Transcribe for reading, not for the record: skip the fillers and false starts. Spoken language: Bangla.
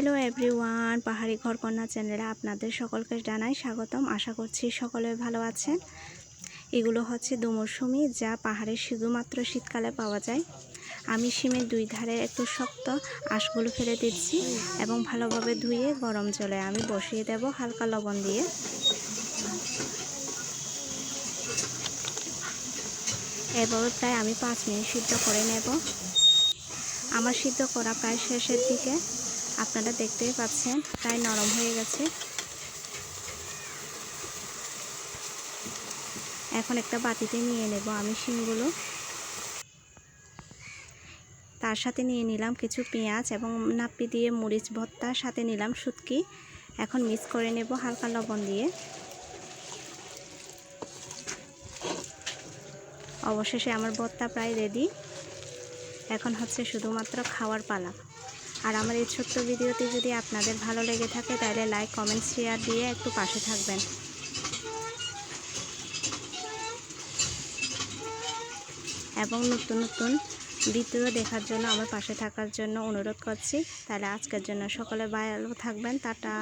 হ্যালো এভরিওয়ান, পাহাড়ি ঘরকন্যা চ্যানেলে আপনাদের সকলকে জানাই স্বাগতম। আশা করছি সকলে ভালো আছেন। এগুলো হচ্ছে দুমৌসুমি, যা পাহাড়ে শুধুমাত্র শীতকালে পাওয়া যায়। আমি শিমের দুই ধারে একটু শক্ত আঁশগুলো ফেলে দিচ্ছি এবং ভালোভাবে ধুয়ে গরম জলে আমি বসিয়ে দেব হালকা লবণ দিয়ে। এভাবে প্রায় আমি 5 মিনিট সিদ্ধ করে নেব। আমার সিদ্ধ করা প্রায় শেষের দিকে, আপনারা দেখতেই পাচ্ছেন প্রায় নরম হয়ে গেছে। এখন একটা বাটিতে নিয়ে নেব আমি শিমগুলো। তার সাথে নিয়ে নিলাম কিছু পেঁয়াজ এবং নাপ্পি দিয়ে মরিচ ভর্তা, সাথে নিলাম শুটকি। এখন মিক্স করে নেব হালকা লবণ দিয়ে। অবশেষে আমার ভর্তা প্রায় রেডি। এখন হচ্ছে শুধুমাত্র খাওয়ার পালা। আর আমার এই ছোট্ট ভিডিওটি যদি আপনাদের ভালো লেগে থাকে তাহলে লাইক, কমেন্ট, শেয়ার দিয়ে একটু পাশে থাকবেন। এবং নতুন নতুন ভিডিও দেখার জন্য আমার পাশে থাকার জন্য অনুরোধ করছি। তাহলে আজকের জন্য সকলে ভালো থাকবেন। টাটা।